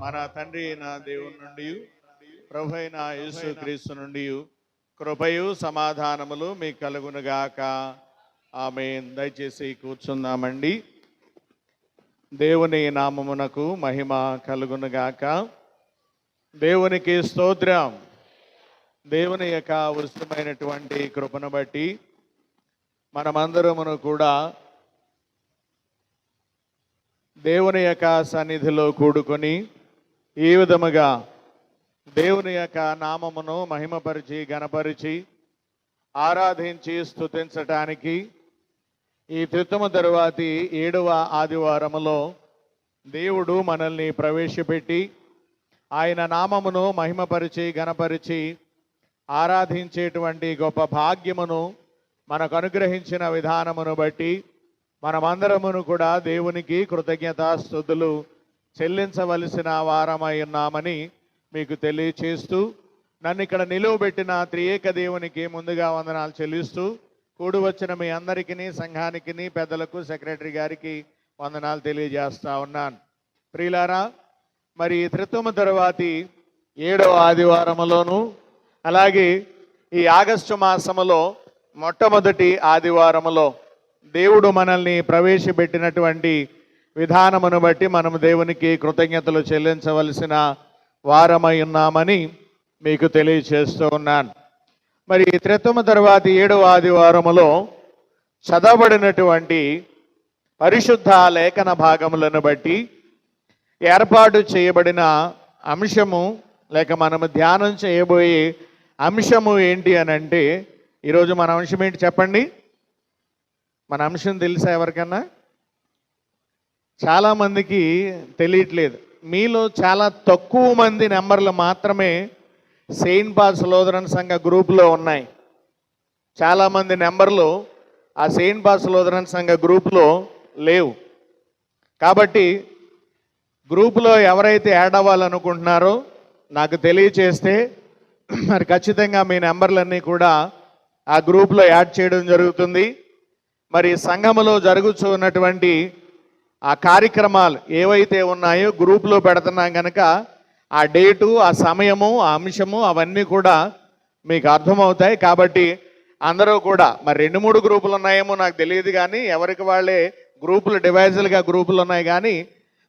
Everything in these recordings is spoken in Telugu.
మన తండ్రి అయిన దేవుని నుండి ప్రభు అయిన యేసు క్రీస్తు నుండి కృపయు సమాధానములు మీకు కలుగునుగాక. ఆమేన్. దయచేసి కూర్చుందామండి. దేవుని నామమునకు మహిమ కలుగునుగాక. దేవునికి స్తోత్రం. దేవుని యొక్క ఉచితమైనటువంటి కృపను బట్టి మనమందరమును కూడా దేవుని యొక్క సన్నిధిలో కూడుకొని ఈ విధముగా దేవుని యొక్క నామమును మహిమపరిచి గణపరిచి ఆరాధించి స్తుతించటానికి ఈ త్రిత్వము తరువాతి 7వ ఆదివారములో దేవుడు మనల్ని ప్రవేశపెట్టి ఆయన నామమును మహిమపరిచి గణపరిచి ఆరాధించేటువంటి గొప్ప భాగ్యమును మనకు అనుగ్రహించిన విధానమును బట్టి మనమందరమును కూడా దేవునికి కృతజ్ఞతాస్తుతులు చెల్లించవలసిన వారమై ఉన్నామని మీకు తెలియచేస్తూ నన్ను ఇక్కడ నిలువబెట్టిన త్రియేక దేవునికి ముందుగా వందనాలు చెల్లిస్తూ కూడి వచ్చిన మీ అందరికీ, సంఘానికి, పెద్దలకు, సెక్రటరీ గారికి వందనాలు తెలియజేస్తా ఉన్నాను. ప్రియులారా, మరి త్రిత్వము తరువాతి 7వ ఆదివారములోను అలాగే ఈ ఆగస్టు మాసములో మొట్టమొదటి ఆదివారములో దేవుడు మనల్ని ప్రవేశపెట్టినటువంటి విధానమును బట్టి మనము దేవునికి కృతజ్ఞతలు చెల్లించవలసిన వారమై ఉన్నామని మీకు తెలియచేస్తూ ఉన్నాను. మరి త్రిత్వము తరువాత 7వ ఆదివారములో చదవబడినటువంటి పరిశుద్ధ లేఖన భాగములను బట్టి ఏర్పాటు చేయబడిన అంశము లేక మనము ధ్యానం చేయబోయే అంశము ఏంటి అని అంటే, ఈరోజు మన అంశం ఏంటి చెప్పండి? మన అంశం తెలుసా ఎవరికన్నా? చాలామందికి తెలియట్లేదు. మీలో చాలా తక్కువ మంది నెంబర్లు మాత్రమే సెయింట్ పాల్స్ లూథరన్ సంఘ గ్రూపులో ఉన్నాయి. చాలామంది నెంబర్లు ఆ సెయింట్ పాల్స్ లూథరన్ సంఘ గ్రూపులో లేవు. కాబట్టి గ్రూపులో ఎవరైతే యాడ్ అవ్వాలనుకుంటున్నారో నాకు తెలియచేస్తే మరి ఖచ్చితంగా మీ నెంబర్లన్నీ కూడా ఆ గ్రూపులో యాడ్ చేయడం జరుగుతుంది. మరి సంఘములో జరుగుతూ ఉన్నటువంటి ఆ కార్యక్రమాలు ఏవైతే ఉన్నాయో గ్రూపులో పెడుతున్నాం కనుక ఆ డేటు, ఆ సమయము, ఆ అంశము అవన్నీ కూడా మీకు అర్థమవుతాయి. కాబట్టి అందరూ కూడా మరి 2-3 గ్రూపులు ఉన్నాయేమో నాకు తెలియదు, కానీ ఎవరికి వాళ్ళే గ్రూపులు డివైజులుగా గ్రూపులు ఉన్నాయి. కానీ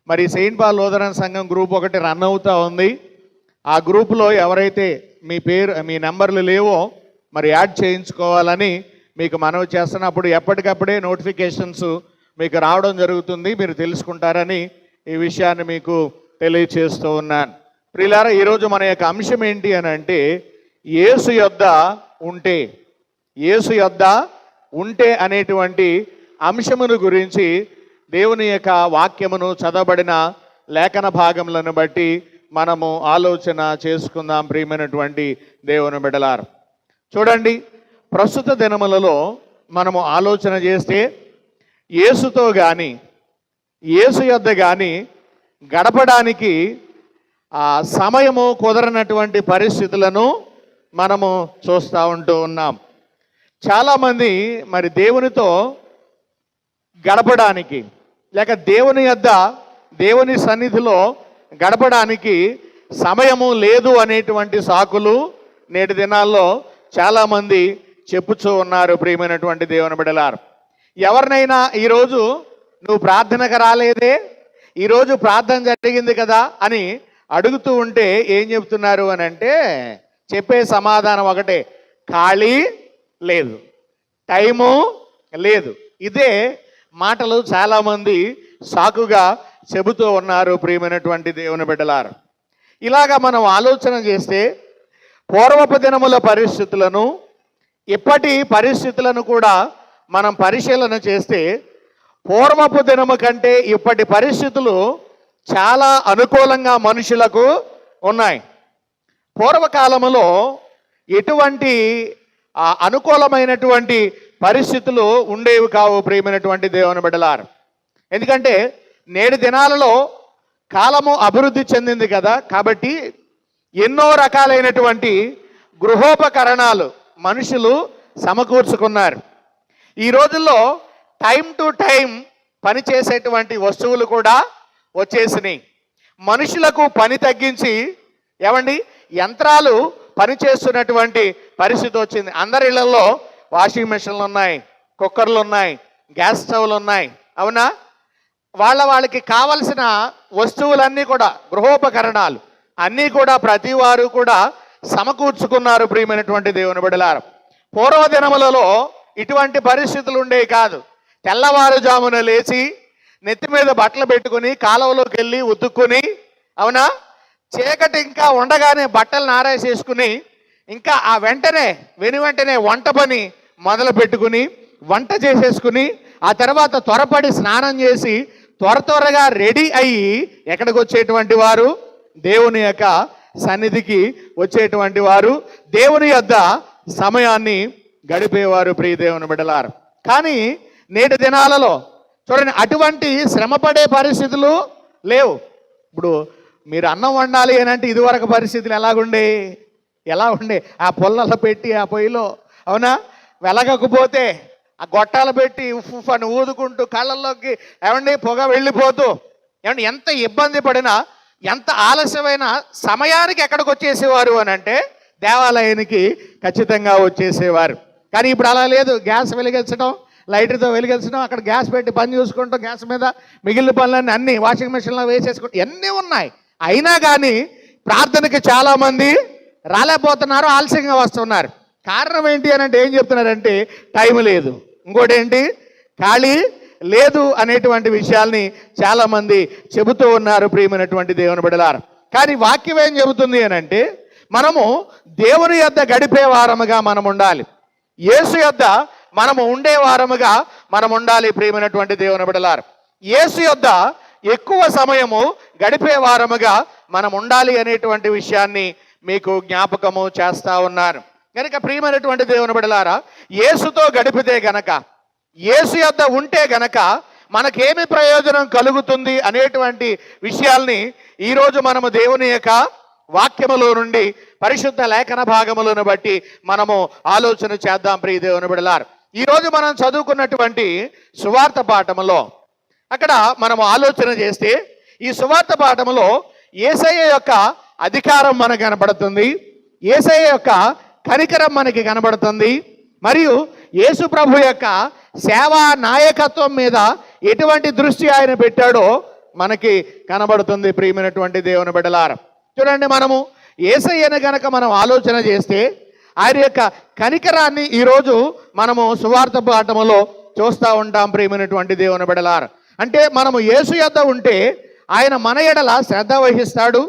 మరి సెయింట్ పాల్ లూథరన్ సంఘం గ్రూప్ ఒకటి రన్ అవుతూ ఉంది. ఆ గ్రూపులో ఎవరైతే మీ పేరు, మీ నెంబర్లు లేవో మరి యాడ్ చేయించుకోవాలని మీకు మనవి చేస్తున్నప్పుడు ఎప్పటికప్పుడే నోటిఫికేషన్స్ మీకు రావడం జరుగుతుంది. మీరు తెలుసుకుంటారని ఈ విషయాన్ని మీకు తెలియచేస్తూ ఉన్నాను. ప్రియులారా, ఈరోజు మన యొక్క అంశం ఏంటి అని అంటే, యేసు యొద్ద ఉంటే, యేసు యొద్ద ఉంటే అనేటువంటి అంశమును గురించి దేవుని యొక్క వాక్యమును చదవబడిన లేఖన భాగములను బట్టి మనము ఆలోచన చేసుకుందాం. ప్రియమైనటువంటి దేవుని బిడ్డలారా, చూడండి, ప్రస్తుత దినములలో మనము ఆలోచన చేస్తే యేసుతో కానీ యేసు యొద్ద కానీ గడపడానికి ఆ సమయము కుదరనటువంటి పరిస్థితులను మనము చూస్తూ ఉంటూ ఉన్నాం. చాలామంది మరి దేవునితో గడపడానికి లేక దేవుని యొద్ద, దేవుని సన్నిధిలో గడపడానికి సమయము లేదు అనేటువంటి సాకులు నేటి దినాల్లో చాలామంది చెప్పుచూ ఉన్నారు. ప్రియమైనటువంటి దేవుని బిడ్డలారు, ఎవరినైనా ఈరోజు నువ్వు ప్రార్థనకు రాలేదే, ఈరోజు ప్రార్థన జరిగింది కదా అని అడుగుతూ ఉంటే ఏం చెప్తున్నారు అని అంటే, చెప్పే సమాధానం ఒకటే, ఖాళీ లేదు, టైము లేదు. ఇదే మాటలు చాలామంది సాకుగా చెబుతూ ఉన్నారు. ప్రియమైనటువంటి దేవుని బిడ్డలారు, ఇలాగా మనం ఆలోచన చేస్తే పూర్వపు దినముల పరిస్థితులను, ఇప్పటి పరిస్థితులను కూడా మనం పరిశీలన చేస్తే పూర్వపు దినము కంటే ఇప్పటి పరిస్థితులు చాలా అనుకూలంగా మనుషులకు ఉన్నాయి. పూర్వకాలములో ఎటువంటి అనుకూలమైనటువంటి పరిస్థితులు ఉండేవి కావు. ప్రియమైనటువంటి దేవుని బిడ్డలారు, ఎందుకంటే నేటి దినాలలో కాలము అభివృద్ధి చెందింది కదా, కాబట్టి ఎన్నో రకాలైనటువంటి గృహోపకరణాలు మనుషులు సమకూర్చుకున్నారు. ఈ రోజుల్లో టైం టు టైం పనిచేసేటువంటి వస్తువులు కూడా వచ్చేసినాయి. మనుషులకు పని తగ్గించి ఏమండి యంత్రాలు పనిచేస్తున్నటువంటి పరిస్థితి వచ్చింది. అందరి ఇళ్లలో వాషింగ్ మెషిన్లు ఉన్నాయి, కుక్కర్లు ఉన్నాయి, గ్యాస్ స్టవ్లు ఉన్నాయి. అవునా? వాళ్ళకి కావలసిన వస్తువులన్నీ కూడా, గృహోపకరణాలు అన్నీ కూడా ప్రతి వారు కూడా సమకూర్చుకున్నారు. ప్రియమైనటువంటి దేవుని బిడ్డలారా, పూర్వదినములలో ఇటువంటి పరిస్థితులు ఉండేవి కాదు. తెల్లవారుజామున లేచి నెత్తి మీద బట్టలు పెట్టుకుని కాలువలోకి వెళ్ళి ఉతుక్కుని, అవునా, చీకటి ఇంకా ఉండగానే బట్టలు నారేసేసుకుని ఇంకా ఆ వెంటనే వంట పని మొదలు పెట్టుకుని వంట చేసేసుకుని ఆ తర్వాత త్వరపడి స్నానం చేసి త్వరగా రెడీ అయ్యి ఎక్కడికి వచ్చేటువంటి వారు? దేవుని యొక్క సన్నిధికి వచ్చేటువంటి వారు, దేవుని యొద్ద సమయాన్ని గడిపేవారు. ప్రియ దేవుని బిడ్డలారు, కానీ నేటి దినాలలో చూడండి, అటువంటి శ్రమపడే పరిస్థితులు లేవు. ఇప్పుడు మీరు అన్నం వండాలి అని అంటే ఇదివరకు పరిస్థితులు ఎలా ఉండే ఆ పొల్లలు పెట్టి ఆ పొయ్యిలో, అవునా, వెలగకపోతే ఆ గొట్టాలు పెట్టి ఉఫ్ అని ఊదుకుంటూ కళ్ళల్లోకి ఏమండి పొగ వెళ్ళిపోతూ, ఏమండి ఎంత ఇబ్బంది పడినా ఎంత ఆలస్యమైన సమయానికి ఎక్కడికి వచ్చేసేవారు అని అంటే దేవాలయానికి ఖచ్చితంగా వచ్చేసేవారు. కానీ ఇప్పుడు అలా లేదు. గ్యాస్ వెలిగించడం, లైట్తో వెలిగించడం, అక్కడ గ్యాస్ పెట్టి పని చూసుకుంటాం, గ్యాస్ మీద మిగిలిన పనులన్నీ అన్నీ వాషింగ్ మెషిన్లో వేసేసుకుంటాం, ఇవన్నీ ఉన్నాయి. అయినా కానీ ప్రార్థనకి చాలామంది రాలేకపోతున్నారు, ఆలస్యంగా వస్తున్నారు. కారణం ఏంటి అని అంటే ఏం చెప్తున్నారంటే టైం లేదు, ఇంకోటి ఏంటి ఖాళీ లేదు అనేటువంటి విషయాల్ని చాలామంది చెబుతూ ఉన్నారు. ప్రియమైనటువంటి దేవుని బిడ్డలారా, కానీ వాక్యం ఏం చెబుతుంది అని అంటే మనము దేవుని యొద్ద గడిపే వారముగా మనం ఉండాలి, యేసు యొద్ద మనము ఉండే వారముగా మనం ఉండాలి. ప్రియమైనటువంటి దేవుని బిడ్డలారా, యేసు యొద్ద ఎక్కువ సమయము గడిపే వారముగా మనం ఉండాలి అనేటువంటి విషయాన్ని మీకు జ్ఞాపకము చేస్తా ఉన్నాను. కనుక ప్రియమైనటువంటి దేవుని బిడ్డలారా, యేసుతో గడిపితే గనక, యేసు యొద్ద ఉంటే గనక మనకేమి ప్రయోజనం కలుగుతుంది అనేటువంటి విషయాల్ని ఈరోజు మనము దేవుని యొక్క వాక్యములో నుండి, పరిశుద్ధ లేఖన భాగములను బట్టి మనము ఆలోచన చేద్దాం. ప్రియ దేవుని బిడ్డలారా, ఈరోజు మనం చదువుకున్నటువంటి సువార్త పాఠములో అక్కడ మనము ఆలోచన చేస్తే ఈ సువార్త పాఠములో యేసయ్య యొక్క అధికారం మనకు కనబడుతుంది, యేసయ్య యొక్క కనికరం మనకి కనబడుతుంది, మరియు యేసు ప్రభు యొక్క సేవా నాయకత్వం మీద ఎటువంటి దృష్టి ఆయన పెట్టాడో మనకి కనబడుతుంది. ప్రియమైనటువంటి దేవుని బిడ్డలారా, చూడండి, మనము యేసయ్యను గనక మనం ఆలోచన చేస్తే ఆయన యొక్క కనికరాన్ని ఈరోజు మనము సువార్త పాఠములో చూస్తూ ఉంటాం. ప్రియమైనటువంటి దేవుని బిడ్డలారా, అంటే మనము యేసు యొద్ద ఉంటే ఆయన మన ఎడల శ్రద్ధ వహిస్తాడు,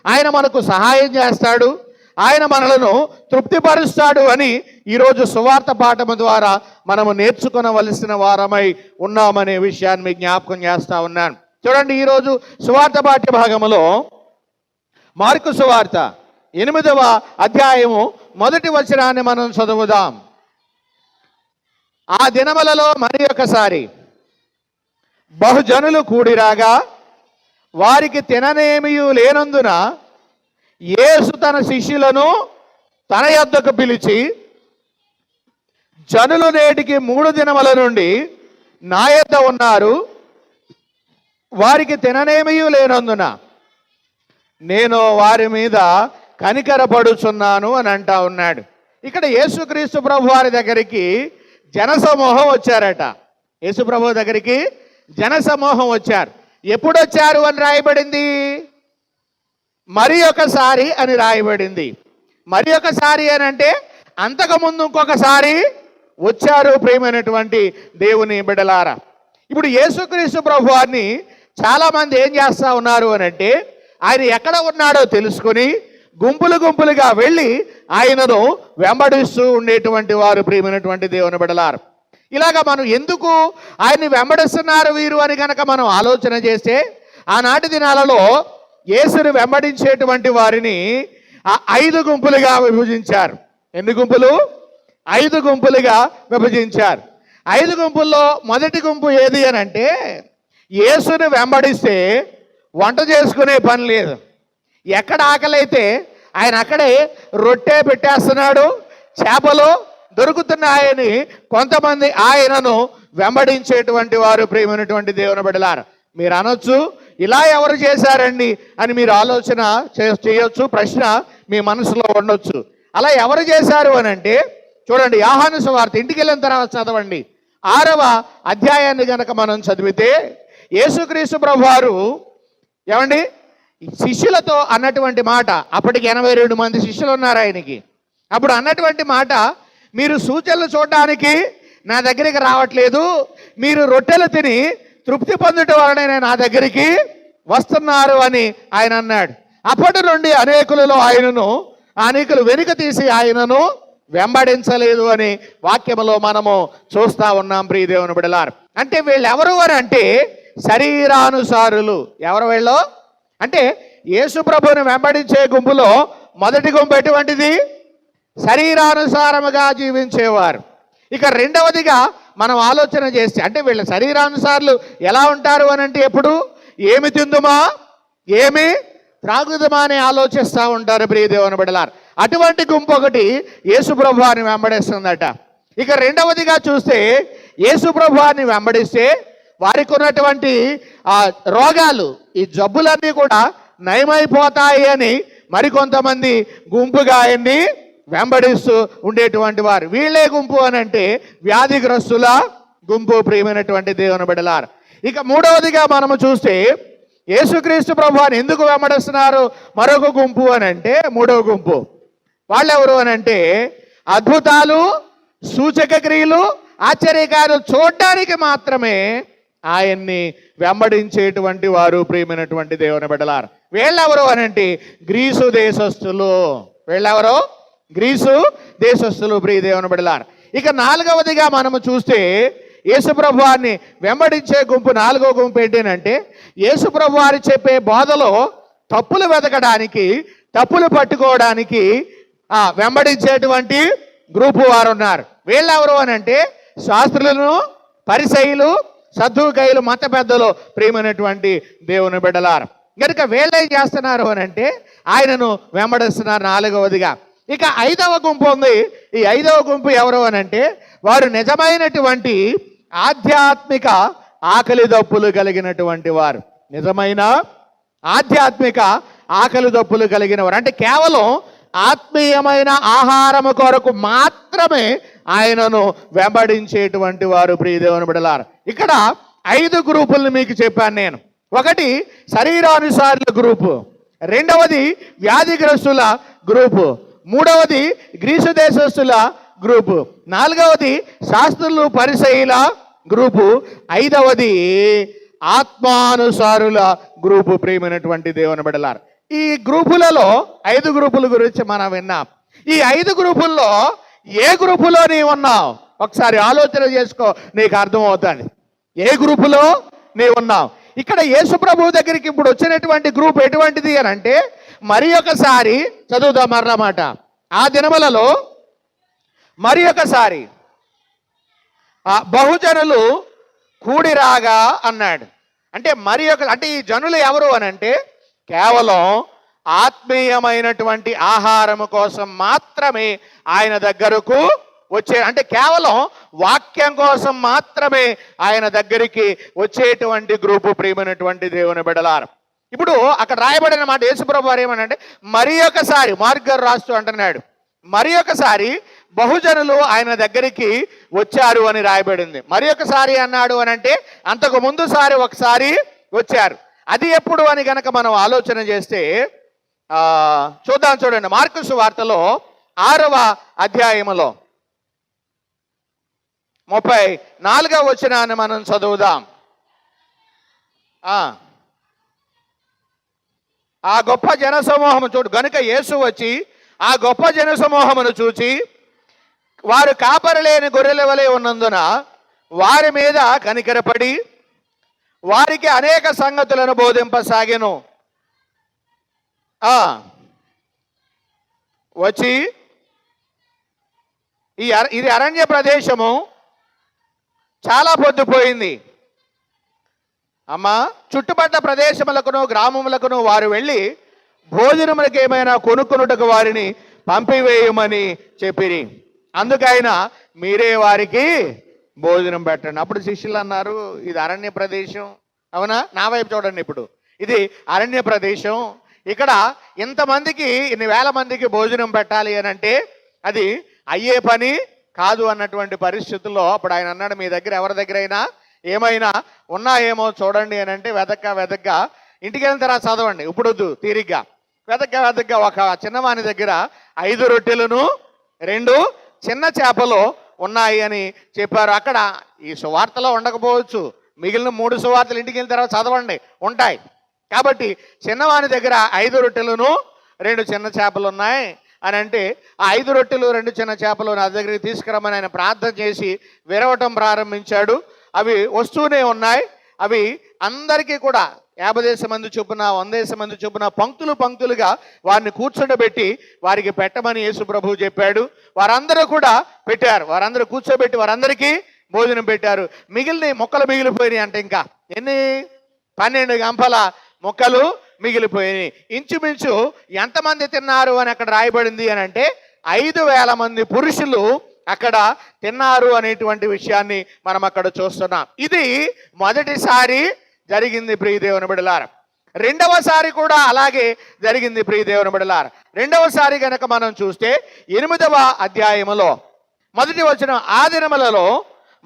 ఆయన మనకు సహాయం చేస్తాడు, ఆయన మనలను తృప్తిపరుస్తాడు అని ఈరోజు సువార్త పాఠము ద్వారా మనము నేర్చుకునవలసిన వారమై ఉన్నామనే విషయాన్ని జ్ఞాపకం చేస్తా ఉన్నాను. చూడండి, ఈరోజు సువార్త పాఠ్య భాగములో మార్కు సువార్త 8వ అధ్యాయము 1వ వచనాన్ని మనం చదువుదాం. ఆ దినములలో మరి ఒకసారి బహుజనులు కూడిరాగా వారికి తిననేమియు లేనందున యేసు తన శిష్యులను తన యొద్దకు పిలిచి, జనులు నేటికి 3 దినముల నుండి నా యొద్ద ఉన్నారు, వారికి తిననేమియు లేనందున నేను వారి మీద కనికరపడుచున్నాను అని అంటా ఉన్నాడు. ఇక్కడ యేసుక్రీస్తు ప్రభు వారి దగ్గరికి జనసమూహం వచ్చారట. యేసు ప్రభు దగ్గరికి జనసమూహం వచ్చారు. ఎప్పుడు వచ్చారు అని రాయబడింది? మరి ఒకసారి అని రాయబడింది. మరి ఒకసారి అని అంటే అంతకుముందు ఇంకొకసారి వచ్చారు. ప్రియమైనటువంటి దేవుని బిడ్డలారా, ఇప్పుడు యేసుక్రీస్తు ప్రభు వారిని చాలామంది ఏం చేస్తూ ఉన్నారు అని అంటే ఆయన ఎక్కడ ఉన్నాడో తెలుసుకొని గుంపులుగా వెళ్ళి ఆయనను వెంబడిస్తూ ఉండేటువంటి వారు. ప్రియమైనటువంటి దేవుని బిడ్డలారా, ఇలాగా మనం ఎందుకు ఆయన్ని వెంబడిస్తున్నారు వీరు అని కనుక మనం ఆలోచన చేస్తే, ఆనాటి దినాలలో యేసుని వెంబడించేటువంటి వారిని 5 గుంపులుగా విభజించారు. ఎన్ని గుంపులు? 5 గుంపులుగా విభజించారు. 5 గుంపుల్లో మొదటి గుంపు ఏది అని అంటే, యేసుని వెంబడిస్తే వంట చేసుకునే పని లేదు, ఎక్కడ ఆకలైతే ఆయన అక్కడే రొట్టె పెట్టేస్తున్నాడు, చేపలు దొరుకుతున్నాయని కొంతమంది ఆయనను వెంబడించేటువంటి వారు. ప్రియమైనటువంటి దేవుని బిడ్డలారా, మీరు అనొచ్చు, ఇలా ఎవరు చేశారండి అని మీరు ఆలోచన చేయొచ్చు, ప్రశ్న మీ మనసులో ఉండొచ్చు. అలా ఎవరు చేశారు అని అంటే చూడండి, యోహాను సువార్త ఇంటికి వెళ్ళిన తర్వాత చదవండి. 6వ అధ్యాయాన్ని గనక మనం చదివితే యేసుక్రీస్తు ప్రభువారు ఏమండి శిష్యులతో అన్నటువంటి మాట, అప్పటికి 82 మంది శిష్యులు ఉన్నారు ఆయనకి. అప్పుడు అన్నటువంటి మాట, మీరు సూచనలు చూడడానికి నా దగ్గరికి రావట్లేదు, మీరు రొట్టెలు తిని తృప్తి పొందటం వలన నా దగ్గరికి వస్తున్నారు అని ఆయన అన్నాడు. అప్పటి నుండి అనేకులు వెనుక తీసి ఆయనను వెంబడించలేదు అని వాక్యములో మనము చూస్తా ఉన్నాం. ప్రియ దేవుని బిడ్డలారా, అంటే వీళ్ళు ఎవరు అని అంటే శరీరానుసారులు. ఎవరు వీళ్ళు అంటే యేసు ప్రభువుని వెంబడించే గుంపులో మొదటి గుంపు ఎటువంటిది? శరీరానుసారముగా జీవించేవారు. ఇక రెండవదిగా మనం ఆలోచన చేస్తే, అంటే వీళ్ళ శరీరానుసారులు ఎలా ఉంటారు అని అంటే ఎప్పుడు ఏమి తిందుమా ఏమి త్రాగుదమా అని ఆలోచిస్తూ ఉంటారు. ప్రియ దేవుని బిడ్డలారా, అటువంటి గుంపు ఒకటి యేసు ప్రభువారిని వెంబడిస్తుందట. ఇక రెండవదిగా చూస్తే యేసు ప్రభువారిని వెంబడిస్తే వారికి ఉన్నటువంటి రోగాలు, ఈ జబ్బులన్నీ కూడా నయమైపోతాయి అని మరికొంతమంది గుంపుగా ఆయన్ని వెంబడిస్తూ ఉండేటువంటి వారు. వీళ్ళే గుంపు అని అంటే వ్యాధిగ్రస్తుల గుంపు. ప్రియమైనటువంటి దేవుని బిడ్డలారా, ఇక మూడవదిగా మనము చూస్తే యేసుక్రీస్తు ప్రభువారిని ఎందుకు వెంబడిస్తున్నారు మరొక గుంపు అని అంటే, మూడవ గుంపు వాళ్ళెవరు అని అంటే అద్భుతాలు, సూచక క్రియలు, ఆశ్చర్యకార్యాలు చూడడానికి మాత్రమే ఆయన్ని వెంబడించేటువంటి వారు. ప్రియమైనటువంటి దేవుని బిడ్డలారా, వీళ్ళెవరు అని అంటే గ్రీసు దేశస్థులు. వీళ్ళెవరు? గ్రీసు దేశస్థులు. ప్రియ దేవుని బిడ్డలారా, ఇక నాలుగవదిగా మనము చూస్తే యేసుప్రభు వారిని వెంబడించే గుంపు, నాలుగో గుంపు ఏంటంటే యేసుప్రభు వారు చెప్పే బోధలో తప్పులు వెతకడానికి, తప్పులు పట్టుకోవడానికి వెంబడించేటువంటి గ్రూపు వారు ఉన్నారు. వీళ్ళెవరు అని అంటే శాస్త్రులను, పరిసయ్యులు, సద్దూకయ్యులు, మత పెద్దలు. ప్రియమైనటువంటి దేవుని బిడ్డలారా, కనుక వీళ్ళేం చేస్తున్నారు అని అంటే ఆయనను వెంబడిస్తున్నారు నాలుగవదిగా. ఇక ఐదవ గుంపు ఉంది. ఈ ఐదవ గుంపు ఎవరు అని అంటే వారు నిజమైనటువంటి ఆధ్యాత్మిక ఆకలి దప్పులు కలిగినటువంటి వారు. నిజమైన ఆధ్యాత్మిక ఆకలి దప్పులు కలిగిన వారు అంటే కేవలం ఆత్మీయమైన ఆహారము కొరకు మాత్రమే ఆయనను వెంబడించేటువంటి వారు. ప్రియ దేవుని బిడ్డలారా, ఇక్కడ 5 గ్రూపులను మీకు చెప్పాను నేను. ఒకటి శరీరానుసారుల గ్రూపు, రెండవది వ్యాధిగ్రస్తుల గ్రూపు, మూడవది గ్రీసు దేశస్తుల గ్రూపు, నాలుగవది శాస్త్రులు, పరిసయ్యుల గ్రూపు, ఐదవది ఆత్మానుసారుల గ్రూపు. ప్రియమైనటువంటి దేవుని బిడ్డలారా, ఈ గ్రూపులలో 5 గ్రూపుల గురించి మనం విన్నాం. ఈ 5 గ్రూపుల్లో ఏ గ్రూపులో నీవు ఉన్నావు ఒకసారి ఆలోచన చేసుకో, నీకు అర్థమవుతుంది ఏ గ్రూపులో నీవు ఉన్నావు. ఇక్కడ యేసు ప్రభు దగ్గరికి ఇప్పుడు వచ్చినటువంటి గ్రూప్ ఎటువంటిది అని అంటే, మరి ఒకసారి చదువుదాం మరన్నమాట. ఆ దినములలో మరి ఒకసారి బహుజనులు కూడిరాగా అన్నాడు. అంటే మరి అంటే ఈ జనులు ఎవరు అని అంటే కేవలం ఆత్మీయమైనటువంటి ఆహారము కోసం మాత్రమే ఆయన దగ్గరకు వచ్చే, అంటే కేవలం వాక్యం కోసం మాత్రమే ఆయన దగ్గరికి వచ్చేటువంటి గ్రూపు. ప్రియమైనటువంటి దేవుని బిడ్డలారా, ఇప్పుడు అక్కడ రాయబడిన మాట యేసుప్రభు వారు ఏమనంటే మరి ఒకసారి, మార్క్ గారు రాస్తూ అంటున్నాడు, మరి ఒకసారి బహుజనులు ఆయన దగ్గరికి వచ్చారు అని రాయబడింది. మరి ఒకసారి అన్నాడు అని అంటే అంతకు ముందు సారి ఒకసారి వచ్చారు. అది ఎప్పుడు అని గనక మనం ఆలోచన చేస్తే చూద్దాం. చూడండి, మార్కు సువార్తలో 6వ అధ్యాయములో 34వ వచనాన్ని మనం చదువుదాం. ఆ గొప్ప జనసమూహము చూడు, గనుక యేసు వచ్చి ఆ గొప్ప జనసమూహమును చూచి వారు కాపరలేని గొర్రెల వలె ఉన్నందున వారి మీద కనికరపడి వారికి అనేక సంగతులను బోధింపసాగెను. వచ్చి ఇది అరణ్య ప్రదేశము, చాలా పొద్దుపోయింది. అమ్మా, చుట్టుపక్కల ప్రదేశములకును గ్రామములకును వారు వెళ్ళి భోజనములకు ఏమైనా కొనుక్కునుటకు వారిని పంపివేయమని చెప్పిరి. అందుకైనా మీరే వారికి భోజనం పెట్టండి. అప్పుడు శిష్యులు అన్నారు, ఇది అరణ్య ప్రదేశం, అవునా? నా వైపు చూడండి. ఇప్పుడు ఇది అరణ్య ప్రదేశం. ఇక్కడ ఇంతమందికి, ఇన్ని వేల మందికి భోజనం పెట్టాలి అని అంటే అది అయ్యే పని కాదు అన్నటువంటి పరిస్థితుల్లో అప్పుడు ఆయన అన్నాడు, మీ దగ్గర ఎవరి దగ్గర అయినా ఏమైనా ఉన్నాయేమో చూడండి అని అంటే వెదగ్గా ఇంటికి వెళ్ళిన తర్వాత చదవండి, ఇప్పుడు వద్దు, తీరిగ్గా వెదగ్గా ఒక చిన్నవాని దగ్గర 5 రొట్టెలను 2 చిన్న చేపలు ఉన్నాయి అని చెప్పారు. అక్కడ ఈ సువార్తలో ఉండకపోవచ్చు, మిగిలిన 3 సువార్తలు ఇంటికి వెళ్ళిన తర్వాత చదవండి, ఉంటాయి. కాబట్టి చిన్నవాని దగ్గర 5 రొట్టెలను 2 చిన్న చేపలు ఉన్నాయి అని అంటే ఆ 5 రొట్టెలు 2 చిన్న చేపలు నా దగ్గరికి తీసుకురమ్మని ఆయన ప్రార్థన చేసి విరవటం ప్రారంభించాడు. అవి వస్తూనే ఉన్నాయి. అవి అందరికీ కూడా 50 మంది చొప్పున 100 మంది చొప్పున పంక్తులుగా వారిని కూర్చోబెట్టి వారికి పెట్టమని యేసు ప్రభువు చెప్పాడు. వారందరూ కూడా పెట్టారు. వారందరూ కూర్చోబెట్టి వారందరికీ భోజనం పెట్టారు. మొక్కలు మిగిలిపోయినాయి అంటే ఇంకా ఎన్ని 12 గంపల మొక్కలు మిగిలిపోయినాయి. ఇంచుమించు ఎంతమంది తిన్నారు అని అక్కడ రాయబడింది అని అంటే 5,000 మంది పురుషులు అక్కడ తిన్నారు అనేటువంటి విషయాన్ని మనం అక్కడ చూస్తున్నాం. ఇది మొదటిసారి జరిగింది ప్రియ దేవుని బిడ్డలారా. రెండవసారి కూడా అలాగే జరిగింది ప్రియ దేవుని బిడ్డలారా. రెండవసారి కనుక మనం చూస్తే 8వ అధ్యాయములో మొదటి వచనం, ఆ దినములలో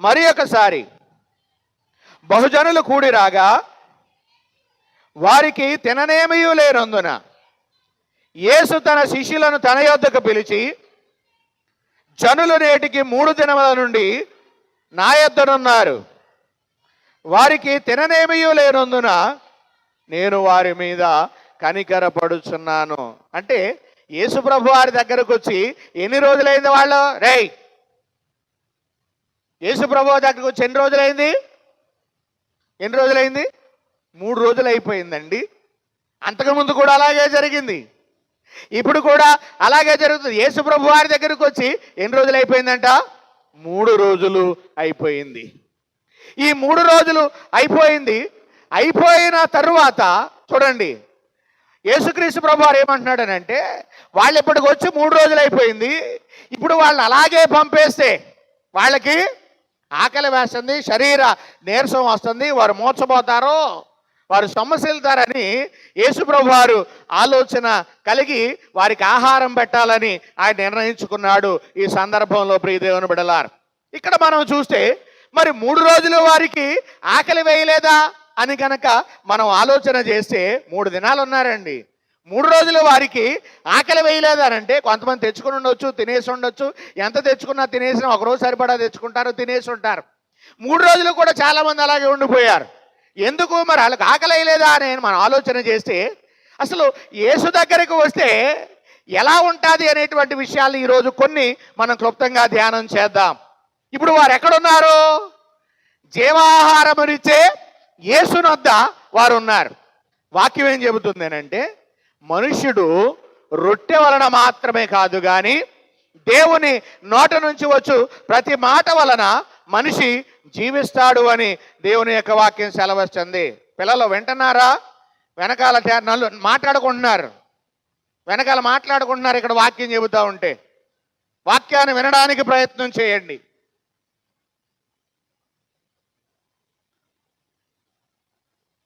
మరి ఒకసారి బహుజనులు కూడి రాగా వారికి తిననేమీ లేనందున యేసు తన శిష్యులను తన యొద్దకు పిలిచి, జనులు నేటికి 3 దినముల నుండి నా యొద్దనున్నారు, వారికి తిననేమీ లేనందున నేను వారి మీద కనికరపడుచున్నాను. అంటే యేసు ప్రభు వారి దగ్గరకు వచ్చి ఎన్ని రోజులైంది వాళ్ళు? యేసు ప్రభు దగ్గరకు వచ్చి ఎన్ని రోజులైంది? 3 రోజులు అయిపోయిందండి. అంతకుముందు కూడా అలాగే జరిగింది, ఇప్పుడు కూడా అలాగే జరుగుతుంది. యేసు ప్రభు వారి దగ్గరకు వచ్చి ఎన్ని రోజులు అయిపోయిందంట? 3 రోజులు అయిపోయింది. ఈ 3 రోజులు అయిపోయింది. అయిపోయిన తరువాత చూడండి, యేసుక్రీస్తు ప్రభు వారు ఏమంటున్నాడనంటే, వాళ్ళు ఇప్పటికి వచ్చి 3 రోజులు అయిపోయింది, ఇప్పుడు వాళ్ళు అలాగే పంపేస్తే వాళ్ళకి ఆకలి వేస్తుంది, శరీర నీరసం వస్తుంది, వారు మోసపోతారో, వారు సొమ్మసిల్తారని యేసుప్రభు వారు ఆలోచన కలిగి వారికి ఆహారం పెట్టాలని ఆయన నిర్ణయించుకున్నాడు. ఈ సందర్భంలో ప్రియ దేవుని బిడ్డలారా, ఇక్కడ మనం చూస్తే మరి 3 రోజులు వారికి ఆకలి వేయలేదా అని కనుక మనం ఆలోచన చేస్తే 3 దినాలు ఉన్నారండి. 3 రోజులు వారికి ఆకలి వేయలేదనంటే కొంతమంది తెచ్చుకుని ఉండొచ్చు, తినేసి ఉండొచ్చు. ఎంత తెచ్చుకున్నా తినేసిన ఒకరోజు సరిపడా తెచ్చుకుంటారు, తినేసి ఉంటారు. 3 రోజులు కూడా చాలామంది అలాగే ఉండిపోయారు. ఎందుకు మరి వాళ్ళకి ఆకలి వేయలేదా అని మనం ఆలోచన చేస్తే అసలు యేసు దగ్గరికి వస్తే ఎలా ఉంటుంది అనేటువంటి విషయాలు ఈరోజు కొన్ని మనం క్లుప్తంగా ధ్యానం చేద్దాం. ఇప్పుడు వారు ఎక్కడున్నారు? జీవాహారమునిచ్చే యేసునొద్ద వారు ఉన్నారు. వాక్యం ఏం చెబుతుంది అంటే, మనుష్యుడు రొట్టె వలన మాత్రమే కాదు కానీ దేవుని నోట నుంచి వచ్చు ప్రతి మాట వలన మనిషి జీవిస్తాడు అని దేవుని యొక్క వాక్యం సెలవిస్తుంది. పిల్లలు వింటున్నారా? వెనకాల మాట్లాడుకుంటున్నారు, ఇక్కడ వాక్యం చెబుతూ ఉంటే వాక్యాన్ని వినడానికి ప్రయత్నం చేయండి.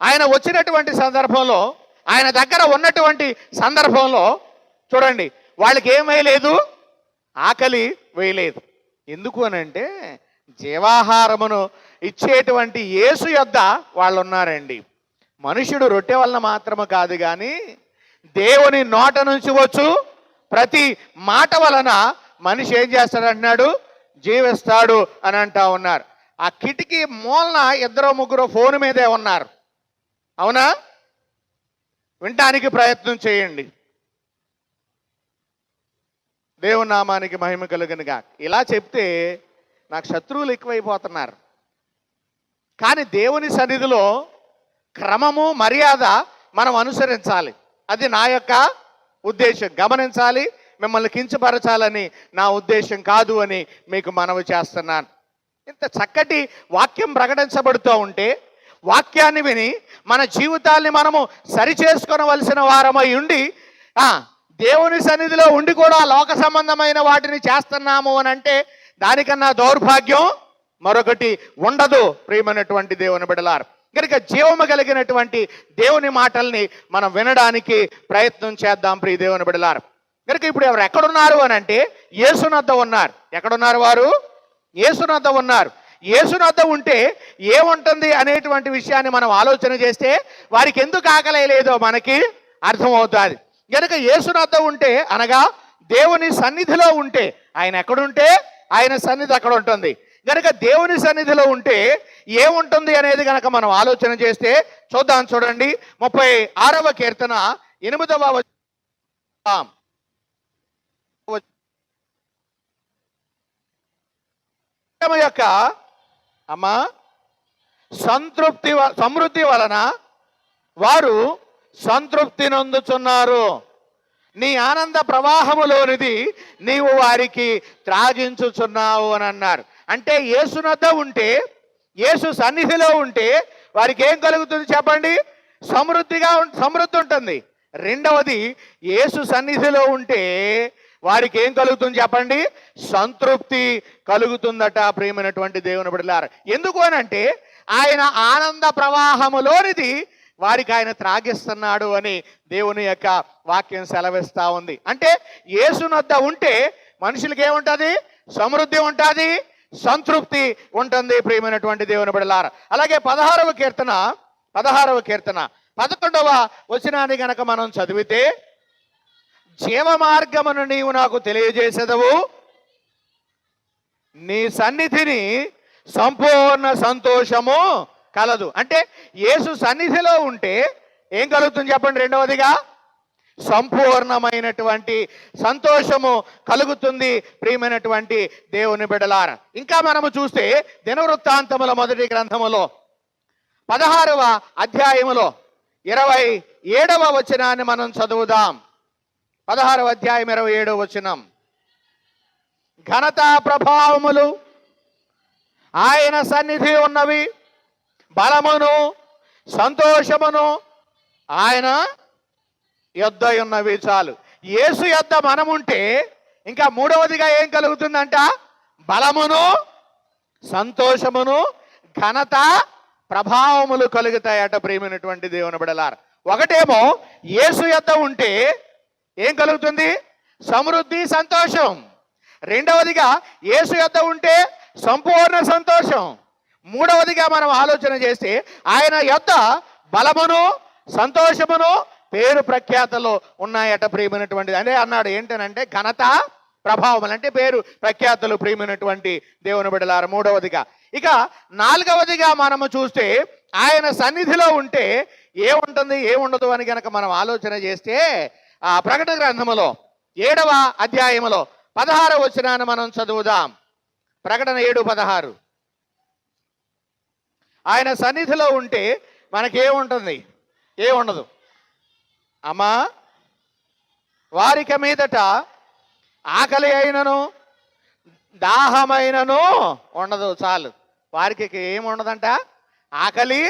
ఆయన వచ్చినటువంటి సందర్భంలో, ఆయన దగ్గర ఉన్నటువంటి సందర్భంలో చూడండి, వాళ్ళకి ఏం వేయలేదు? ఆకలి వేయలేదు. ఎందుకు అనంటే జీవాహారమును ఇచ్చేటువంటి యేసు యొద్ద వాళ్ళు ఉన్నారండి. మనుషుడు రొట్టె వలన మాత్రము కాదు కానీ దేవుని నోట నుంచి వచ్చు ప్రతి మాట వలన మనిషి ఏం చేస్తాడంటున్నాడు? జీవిస్తాడు అని అంటా ఉన్నారు. ఆ కిటికీ మూలన 2-3 ఫోన్ మీదే ఉన్నారు. అవునా? వినటానికి ప్రయత్నం చేయండి. దేవుని నామానికి మహిమ కలుగునుగా. ఇలా చెప్తే నాకు శత్రువులు ఎక్కువైపోతున్నారు. కానీ దేవుని సన్నిధిలో క్రమము మర్యాద మనం అనుసరించాలి. అది నా యొక్క ఉద్దేశం. గమనించాలి, మిమ్మల్ని కించపరచాలని నా ఉద్దేశం కాదు అని మీకు మనవి చేస్తున్నాను. ఇంత చక్కటి వాక్యం ప్రకటించబడుతూ ఉంటే వాక్యాన్ని విని మన జీవితాల్ని మనము సరిచేసుకోవలసిన వారమై ఉండి దేవుని సన్నిధిలో ఉండి కూడా లోక సంబంధమైన వాటిని చేస్తున్నాము అని అంటే దానికన్నా దౌర్భాగ్యం మరొకటి ఉండదు. ప్రియమైనటువంటి దేవుని బిడ్డలారా, కనుక జీవము కలిగినటువంటి దేవుని మాటల్ని మనం వినడానికి ప్రయత్నం చేద్దాం ప్రియ దేవుని బిడ్డలారా. కనుక ఇప్పుడు ఎవరు ఎక్కడున్నారు అని అంటే యేసునొద్ద ఉన్నారు. ఎక్కడున్నారు వారు? యేసునొద్ద ఉన్నారు. యేసునొద్ద ఉంటే ఏముంటుంది అనేటువంటి విషయాన్ని మనం ఆలోచన చేస్తే వారికి ఎందుకు ఆకలి లేదో మనకి అర్థమవుతుంది. కనుక యేసునొద్ద ఉంటే అనగా దేవుని సన్నిధిలో ఉంటే, ఆయన ఎక్కడుంటే ఆయన సన్నిధి అక్కడ ఉంటుంది. కనుక దేవుని సన్నిధిలో ఉంటే ఏముంటుంది అనేది కనుక మనం ఆలోచన చేస్తే చూద్దాం. చూడండి 36వ కీర్తన 8వ వచనం యొక్క అమ్మా సమృద్ధి వలన వారు సంతృప్తి నొందుచున్నారు. నీ ఆనంద ప్రవాహములోనిది నీవు వారికి త్రాగించుచున్నావు అని అన్నారు. అంటే యేసునొద్ద ఉంటే, యేసు సన్నిధిలో ఉంటే వారికి ఏం కలుగుతుంది చెప్పండి? సమృద్ధి ఉంటుంది. రెండవది, యేసు సన్నిధిలో ఉంటే వారికి ఏం కలుగుతుంది చెప్పండి? సంతృప్తి కలుగుతుందట ప్రియమైనటువంటి దేవుని బిడ్డలారా. ఎందుకు అనంటే ఆయన ఆనంద ప్రవాహములోనిది వారికి ఆయన త్రాగిస్తున్నాడు అని దేవుని యొక్క వాక్యం సెలవిస్తా ఉంది. అంటే యేసునొద్ద ఉంటే మనుషులకి ఏముంటుంది? సమృద్ధి ఉంటుంది, సంతృప్తి ఉంటుంది ప్రియమైనటువంటి దేవుని బిడ్డలారా. అలాగే 16వ కీర్తన 11వ వచనాన్ని గనక మనం చదివితే, జీవ మార్గమును నీవు నాకు తెలియజేసేదవు, నీ సన్నిధిని సంపూర్ణ సంతోషము కలదు. అంటే యేసు సన్నిధిలో ఉంటే ఏం కలుగుతుంది చెప్పండి? రెండవదిగా సంపూర్ణమైనటువంటి సంతోషము కలుగుతుంది ప్రియమైనటువంటి దేవుని బిడ్డలారా. ఇంకా మనము చూస్తే దినవృత్తాంతముల మొదటి గ్రంథములో 16వ అధ్యాయములో 27వ వచనాన్ని మనం చదువుదాం. 16వ అధ్యాయం 27వ వచనం. ఘనత ప్రభావములు ఆయన సన్నిధి ఉన్నవి, బలమును సంతోషమును ఆయన యొద్ద ఉన్నవి. చాలు. యేసు యొద్ద మనముంటే ఇంకా మూడవదిగా ఏం కలుగుతుందంట? బలమును సంతోషమును ఘనత ప్రభావములు కలుగుతాయట ప్రియమైనటువంటి దేవుని బిడ్డలారా. ఒకటేమో యేసు యొద్ద ఉంటే ఏం కలుగుతుంది? సమృద్ధి, సంతోషం. రెండవదిగా యేసు యొద్ద ఉంటే సంపూర్ణ సంతోషం. మూడవదిగా మనం ఆలోచన చేస్తే ఆయన యొద్ద బలమును సంతోషమును పేరు ప్రఖ్యాతలు ఉన్నాయట ప్రియమైనటువంటిది. అదే అన్నాడు. ఏంటనంటే ఘనత ప్రభావం అంటే పేరు ప్రఖ్యాతలు ప్రియమైనటువంటి దేవుని బిడ్డలారా. మూడవదిగా. ఇక 4వదిగా మనము చూస్తే ఆయన సన్నిధిలో ఉంటే ఏముంటుంది ఏముండదు అని కనుక మనం ఆలోచన చేస్తే ఆ ప్రకటన గ్రంథములో 7వ అధ్యాయములో 16వ వచనాన్ని మనం చదువుదాం. ప్రకటన 7:16. ఆయన సన్నిధిలో ఉంటే మనకేముంటుంది? ఏముండదు. అమ్మా, వారిక మీదట ఆకలి అయినను దాహమైనను ఉండదు. చాలు. వారికి ఏముండదంట? ఆకలి.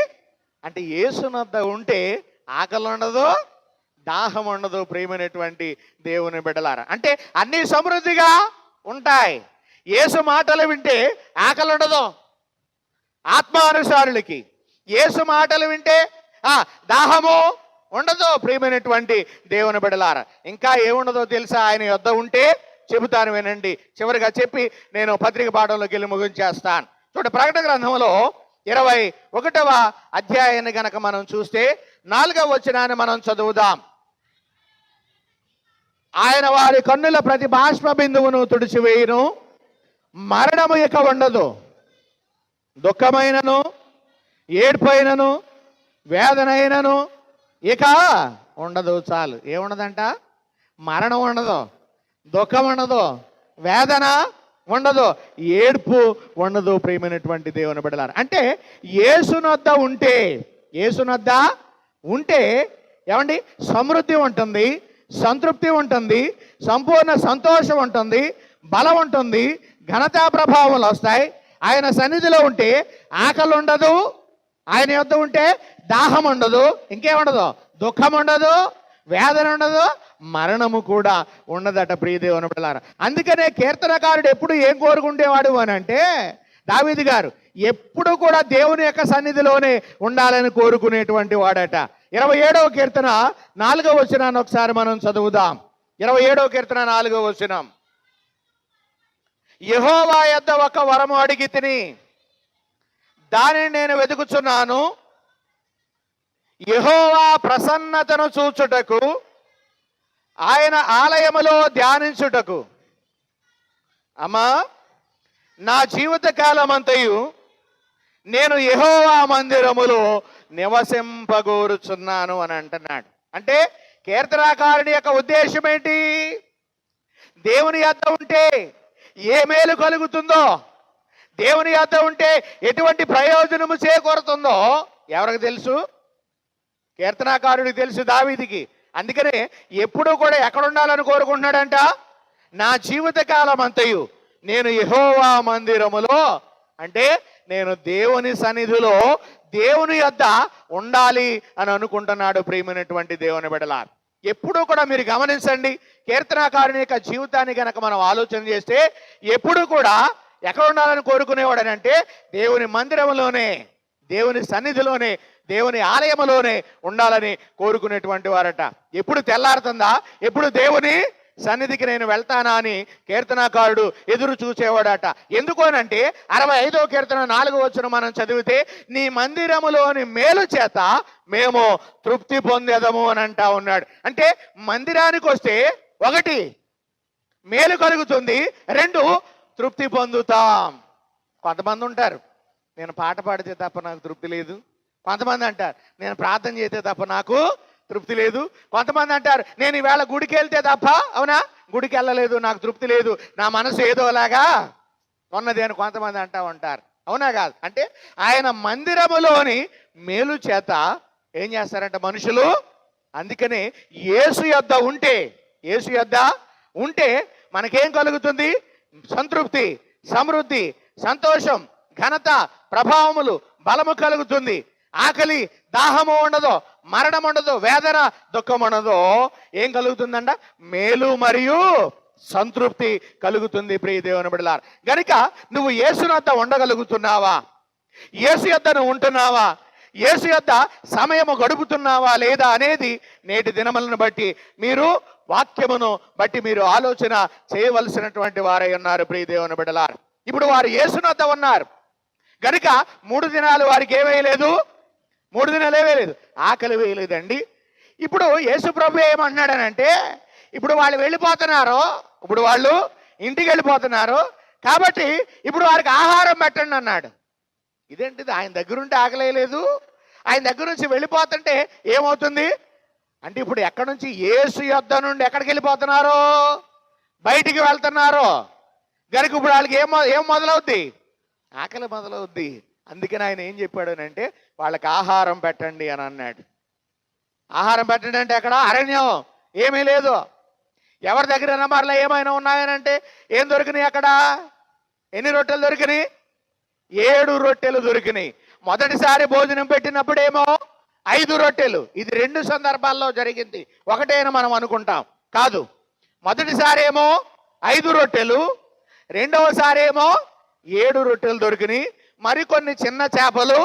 అంటే యేసునొద్ద ఉంటే ఆకలి ఉండదు, దాహం ఉండదు ప్రియమైనటువంటి దేవుని బిడ్డలారా. అంటే అన్నీ సమృద్ధిగా ఉంటాయి. యేసు మాటలు వింటే ఆకలి ఉండదు ఆత్మానుసారులకి. యేసు మాటలు వింటే దాహము ఉండదు ప్రియమైనటువంటి దేవుని బిడ్డలారా. ఇంకా ఏముండదో తెలుసా? ఆయన యొద్ద ఉంటే చెబుతాను వినండి. చివరిగా చెప్పి నేను పత్రిక పాఠంలోకి వెళ్ళి ముగించేస్తాను. చూడండి, ప్రకటన గ్రంథంలో 21వ అధ్యాయాన్ని గనక మనం చూస్తే 4వ వచనాన్ని మనం చదువుదాం. ఆయన వారి కన్నుల ప్రతి బాష్ప బిందువును తుడిచివేయును, మరణము ఇక ఉండదు, దుఃఖమైనను ఏడ్పైనను వేదనైనను ఇక ఉండదు. చాలు. ఏముండదంట? మరణం ఉండదు, దుఃఖం ఉండదు, వేదన ఉండదు, ఏడ్పు ఉండదు ప్రియమైనటువంటి దేవుని బిడ్డలారా. అంటే యేసునొద్ద ఉంటే ఏమండి? సమృద్ధి ఉంటుంది, సంతృప్తి ఉంటుంది, సంపూర్ణ సంతోషం ఉంటుంది, బలం ఉంటుంది, ఘనతా ప్రభావాలు వస్తాయి. ఆయన సన్నిధిలో ఉంటే ఆకలి ఉండదు, ఆయన యొద్ద ఉంటే దాహం ఉండదు, ఇంకేముండదు? దుఃఖం ఉండదు, వేదన ఉండదు, మరణము కూడా ఉండదట ప్రియదేవుని బిడ్డలారా. అందుకనే కీర్తనకారుడు ఎప్పుడు ఏం కోరుకుంటేవాడు అని అంటే, దావీదు గారు ఎప్పుడు కూడా దేవుని యొక్క సన్నిధిలోనే ఉండాలని కోరుకునేటువంటి వాడట. 27వ కీర్తన 4వ వచనాన్ని ఒకసారి మనం చదువుదాం. 27వ కీర్తన 4వ వచనం. యెహోవా యొద్ద ఒక వరము అడిగి తిని దానిని నేను వెతుకుచున్నాను, యెహోవా ప్రసన్నతను చూచుటకు, ఆయన ఆలయములో ధ్యానించుటకు. అమ్మా, నా జీవిత కాలమంతయు నేను యెహోవా మందిరములో నివసింపగోరుచున్నాను అని అంటున్నాడు. అంటే కీర్తనాకారుడి యొక్క ఉద్దేశం ఏంటి? దేవుని యొద్ద ఉంటే ఏ మేలు కలుగుతుందో, దేవుని యొద్ద ఉంటే ఎటువంటి ప్రయోజనము చేకూరుతుందో ఎవరికి తెలుసు? కీర్తనాకారుడికి తెలుసు, దావీదుకి. అందుకనే ఎప్పుడూ కూడా ఎక్కడ ఉండాలని కోరుకుంటున్నాడంట? నా జీవిత కాలం అంతయు నేను యెహోవా మందిరములో, అంటే నేను దేవుని సన్నిధిలో దేవుని యొద్ద ఉండాలి అని అనుకుంటున్నాడు. ప్రియమైనటువంటి దేవుని బిడ్డలారా, ఎప్పుడూ కూడా మీరు గమనించండి, కీర్తనాకారుని యొక్క జీవితాన్ని కనుక మనం ఆలోచన చేస్తే ఎప్పుడు కూడా ఎక్కడ ఉండాలని కోరుకునేవాడనంటే దేవుని మందిరంలోనే, దేవుని సన్నిధిలోనే, దేవుని ఆలయంలోనే ఉండాలని కోరుకునేటువంటి వారట. ఎప్పుడు తెల్లారుతుందా, ఎప్పుడు దేవుని సన్నిధికి నేను వెళ్తానా అని కీర్తనాకారుడు ఎదురు చూసేవాడట. ఎందుకోనంటే 65వ కీర్తన 4వ వచనం మనం చదివితే, నీ మందిరములోని మేలు చేత మేము తృప్తి పొందేదము అని అంటా ఉన్నాడు. అంటే మందిరానికి వస్తే 1 మేలు కలుగుతుంది, 2 తృప్తి పొందుతాం. కొంతమంది ఉంటారు, నేను పాట పాడితే తప్ప నాకు తృప్తి లేదు. కొంతమంది అంటారు, నేను ప్రార్థన చేస్తే తప్ప నాకు తృప్తి లేదు. కొంతమంది అంటారు, నేను ఈవేళ గుడికి వెళ్తే తప్ప, అవునా, గుడికి వెళ్ళలేదు, నాకు తృప్తి లేదు, నా మనసు ఏదోలాగా ఉన్నది అని కొంతమంది అంటా ఉంటారు. అవునా కాదు? అంటే ఆయన మందిరములోని మేలు చేత ఏం చేస్తారంట మనుషులు? అందుకనే యేసు యొద్ద ఉంటే మనకేం కలుగుతుంది? సంతృప్తి, సమృద్ధి, సంతోషం, ఘనత, ప్రభావములు, బలము కలుగుతుంది. ఆకలి దాహము ఉండదు, మరణం ఉండదు, వేదన దుఃఖం ఉండదు. ఏం కలుగుతుందంట? మేలు మరియు సంతృప్తి కలుగుతుంది. ప్రియ దేవుని బిడ్డలారా, గనుక నువ్వు యేసు యొద్ద ఉండగలుగుతున్నావా? యేసు యొద్ద నువ్వు ఉంటున్నావా? యేసు యొద్ద సమయము గడుపుతున్నావా లేదా అనేది నేటి దినములను బట్టి, మీరు వాక్యమును బట్టి మీరు ఆలోచన చేయవలసినటువంటి వారై ఉన్నారు. ప్రియ దేవుని బిడ్డలారా, ఇప్పుడు వారు యేసు యొద్ద ఉన్నారు గనుక 3 దినాలు వారికి ఏమేయలేదు? 3 దినాలు ఏమేయలేదు, ఆకలి వేయలేదండి. ఇప్పుడు యేసు ప్రభు ఏమంటున్నాడనంటే, ఇప్పుడు వాళ్ళు వెళ్ళిపోతున్నారు, ఇప్పుడు వాళ్ళు ఇంటికి వెళ్ళిపోతున్నారు కాబట్టి ఇప్పుడు వారికి ఆహారం పెట్టండి అన్నాడు. ఇదేంటిది? ఆయన దగ్గర ఉంటే ఆకలేయలేదు, ఆయన దగ్గర నుంచి వెళ్ళిపోతుంటే ఏమవుతుంది అంటే, ఇప్పుడు ఎక్కడి నుంచి యేసు యొద్ద నుండి ఎక్కడికి వెళ్ళిపోతున్నారు? బయటికి వెళ్తున్నారు గనుక ఇప్పుడు వాళ్ళకి ఏం మొదలవుద్ది? ఆకలి మొదలవుద్ది. అందుకని ఆయన ఏం చెప్పాడు అంటే, వాళ్ళకి ఆహారం పెట్టండి అని అన్నాడు. ఆహారం పెట్టండి అంటే ఎక్కడ? అరణ్యం, ఏమీ లేదు. ఎవరి దగ్గర మరలా ఏమైనా ఉన్నాయనంటే ఏం దొరికినాయి అక్కడ? ఎన్ని రొట్టెలు దొరికినాయి? 7 రొట్టెలు దొరికినాయి. మొదటిసారి భోజనం పెట్టినప్పుడేమో 5 రొట్టెలు. ఇది 2 సందర్భాల్లో జరిగింది, ఒకటేనా మనం అనుకుంటాం, కాదు. మొదటిసారి ఏమో 5 రొట్టెలు, రెండవసారి ఏమో 7 రొట్టెలు దొరికినాయి. మరికొన్ని చిన్న చేపలు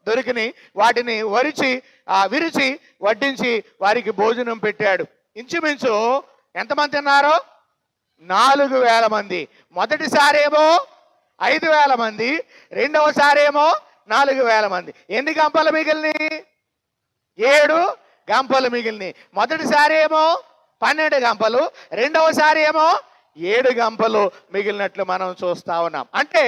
దొరికినాయి. వాటిని విరిచి వడ్డించి వారికి భోజనం పెట్టాడు. ఇంచుమించు ఎంతమంది తిన్నారో? 4000 మంది. మొదటిసారి ఏమో 5000 మంది, రెండవసారి ఏమో 4000 మంది. ఎన్ని గంపలు మిగిలినాయి? 7 గంపలు మిగిలినాయి. మొదటిసారి ఏమో 12 గంపలు, రెండవసారి ఏమో 7 గంపలు మిగిలినట్లు మనం చూస్తా ఉన్నాం. అంటే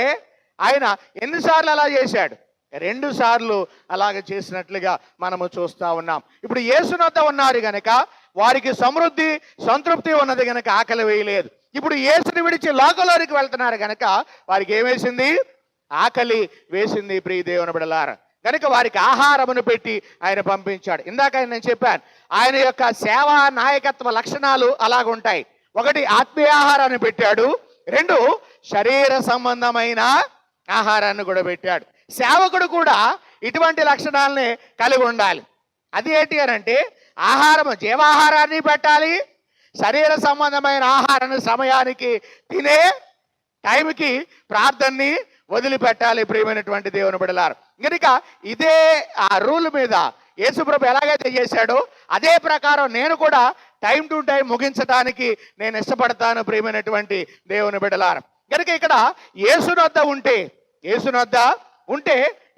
ఆయన ఎన్నిసార్లు అలా చేశాడు? 2 సార్లు అలాగ చేసినట్లుగా మనము చూస్తా ఉన్నాం. ఇప్పుడు యేసు యొద్ద ఉన్నారు గనక వారికి సమృద్ధి, సంతృప్తి ఉన్నది గనక ఆకలి వేయలేదు. ఇప్పుడు యేసుని విడిచి లోకంలోనికి వెళ్తున్నారు గనక వారికి ఏమేసింది? ఆకలి వేసింది. ప్రియ దేవుని బిడ్డలారా, కనుక వారికి ఆహారమును పెట్టి ఆయన పంపించాడు. ఇందాక నేను చెప్పాను, ఆయన యొక్క సేవా నాయకత్వ లక్షణాలు అలాగుంటాయి. 1 ఆత్మీయ ఆహారాన్ని పెట్టాడు, 2 శరీర సంబంధమైన ఆహారాన్ని కూడా పెట్టాడు. సేవకుడు కూడా ఇటువంటి లక్షణాలని కలిగి ఉండాలి. అది ఏంటి అని అంటే, జీవాహారాన్ని పెట్టాలి, శరీర సంబంధమైన ఆహారాన్ని సమయానికి తినే, టైంకి ప్రార్థనని వదిలిపెట్టాలి ప్రియమైనటువంటి దేవుని బిడ్డలారా. కనుక ఇదే ఆ రూల్ మీద యేసుప్రభు ఎలాగైతే చేశాడో అదే ప్రకారం నేను కూడా టైం టు టైం ముగించడానికి నేను ఇష్టపడతాను ప్రియమైనటువంటి దేవుని బిడ్డలారా. కనుక ఇక్కడ యేసునొద్ద ఉంటే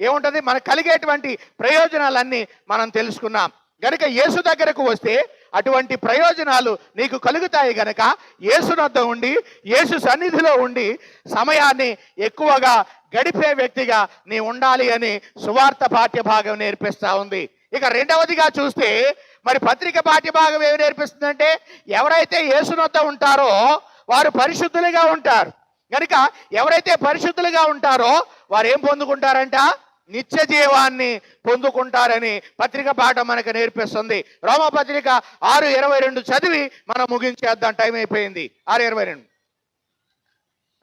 ఏముంటుంది, మనకు కలిగేటువంటి ప్రయోజనాలన్నీ మనం తెలుసుకున్నాం. గనుక యేసు దగ్గరకు వస్తే అటువంటి ప్రయోజనాలు నీకు కలుగుతాయి. గనక యేసునొద్ద ఉండి యేసు సన్నిధిలో ఉండి సమయాన్ని ఎక్కువగా గడిపే వ్యక్తిగా నీ ఉండాలి అని సువార్త పాఠ్యభాగం నేర్పిస్తా ఉంది. ఇక రెండవదిగా చూస్తే మరి పత్రిక పాఠ్యభాగం ఏమి నేర్పిస్తుందంటే ఎవరైతే యేసునొద్ద ఉంటారో వారు పరిశుద్ధులుగా ఉంటారు. కనుక ఎవరైతే పరిశుద్ధులుగా ఉంటారో వారు ఏం పొందుకుంటారంట, నిత్య జీవాన్ని పొందుకుంటారని పత్రిక పాఠం మనకు నేర్పిస్తుంది. రోమపత్రిక 6:22 చదివి మనం ముగించేద్దాం, టైం అయిపోయింది. 6:22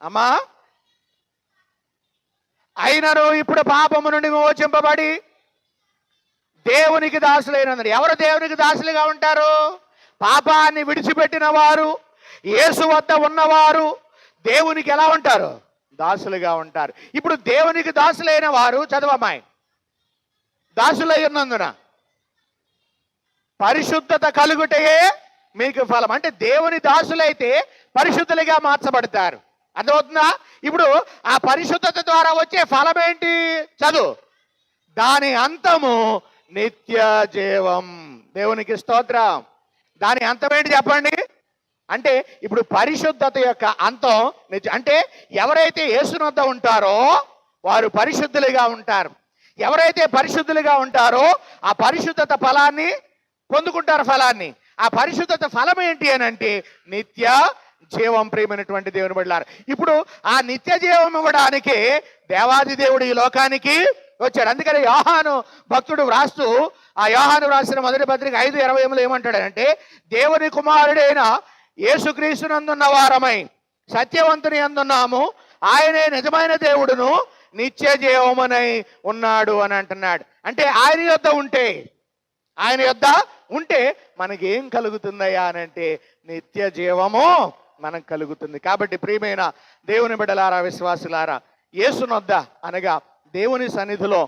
అమ్మా, అయినను ఇప్పుడు పాపము నుండి విమోచింపబడి దేవునికి దాసులైనందున. ఎవరు దేవునికి దాసులుగా ఉంటారు? పాపాన్ని విడిచిపెట్టిన వారు, యేసు వద్ద ఉన్నవారు దేవునికి ఎలా ఉంటారు? దాసులుగా ఉంటారు. ఇప్పుడు దేవునికి దాసులైన వారు, చదవమ్మాయి, దాసులై ఉన్నందున పరిశుద్ధత కలుగుటయే మీకు ఫలం. అంటే దేవుని దాసులైతే పరిశుద్ధులుగా మార్చబడతారు. అర్థమవుతుందా? ఇప్పుడు ఆ పరిశుద్ధత ద్వారా వచ్చే ఫలం ఏంటి? చదువు. దాని అంతము నిత్య జీవం. దేవునికి స్తోత్రం. దాని అంతం ఏంటి చెప్పండి? అంటే ఇప్పుడు పరిశుద్ధత యొక్క అంతం అంటే ఎవరైతే యేసునొద్ద ఉంటారో వారు పరిశుద్ధులుగా ఉంటారు. ఎవరైతే పరిశుద్ధులుగా ఉంటారో ఆ పరిశుద్ధత ఫలాన్ని పొందుకుంటారు. ఫలాన్ని, ఆ పరిశుద్ధత ఫలం ఏంటి అని అంటే నిత్య జీవం. ప్రియమైనటువంటి దేవుని బిడ్డలారా, ఇప్పుడు ఆ నిత్య జీవం ఇవ్వడానికి దేవాది దేవుడు ఈ లోకానికి వచ్చాడు. అందుకని యోహాను భక్తుడు వ్రాస్తూ, ఆ యోహాను వ్రాసిన మొదటి పత్రిక 5:20 ఏమంటాడంటే, దేవుని కుమారుడైన యేసుక్రీస్తునందున్న వారమై సత్యవంతుని అందున్నాము, ఆయనే నిజమైన దేవుడును నిత్య జీవమునై ఉన్నాడు అని అంటున్నాడు. అంటే ఆయన యొద్ద ఉంటే మనకేం కలుగుతుందయ్యా అని అంటే నిత్య జీవము మనకు కలుగుతుంది. కాబట్టి ప్రియమైన దేవుని బిడ్డలారా, విశ్వాసులారా, యేసునొద్ద అనగా దేవుని సన్నిధిలో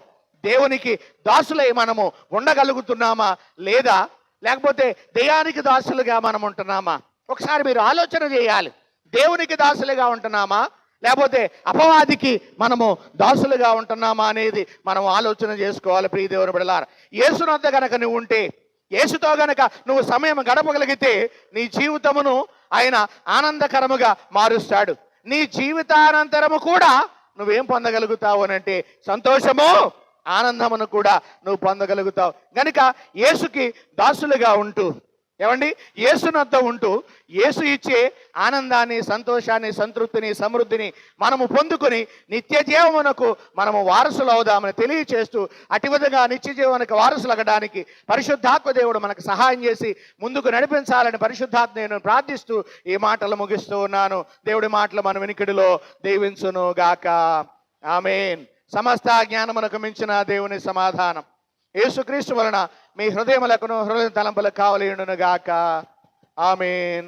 దేవునికి దాసులై మనము ఉండగలుగుతున్నామా లేదా, లేకపోతే దెయ్యానికి దాసులుగా మనం ఉంటున్నామా? ఒకసారి మీరు ఆలోచన చేయాలి. దేవునికి దాసులుగా ఉంటున్నామా లేకపోతే అపవాదికి మనము దాసులుగా ఉంటున్నామా అనేది మనం ఆలోచన చేసుకోవాలి. ప్రియ దేవుని బిడ్డలారా, యేసునొద్ద గనక నువ్వు ఉంటే, యేసుతో గనక నువ్వు సమయం గడపగలిగితే నీ జీవితమును ఆయన ఆనందకరముగా మారుస్తాడు. నీ జీవితానంతరము కూడా నువ్వేం పొందగలుగుతావు అని అంటే సంతోషము, ఆనందమును కూడా నువ్వు పొందగలుగుతావు. గనుక యేసుకి దాసులుగా ఉంటూ, ఏమండి, యేసునొద్ద ఉంటూ యేసు ఇచ్చే ఆనందాన్ని, సంతోషాన్ని, సంతృప్తిని, సమృద్ధిని మనము పొందుకొని నిత్య జీవమునకు మనము వారసులు అవుదామని తెలియచేస్తూ అటు విధంగా నిత్య జీవనకు వారసులు అవ్వడానికి పరిశుద్ధాత్మ దేవుడు మనకు సహాయం చేసి ముందుకు నడిపించాలని పరిశుద్ధాత్మ నేను ప్రార్థిస్తూ ఈ మాటలు ముగిస్తూ ఉన్నాను. దేవుడి మాటలు మన వినికిడిలో దీవించును గాక. ఆమేన్. సమస్త జ్ఞానమునకు మించిన దేవుని సమాధానం యేసుక్రీస్తు వలన మీ హృదయములకును హృదయ తలంపులకు కావలియుండును గాక. ఆమేన్.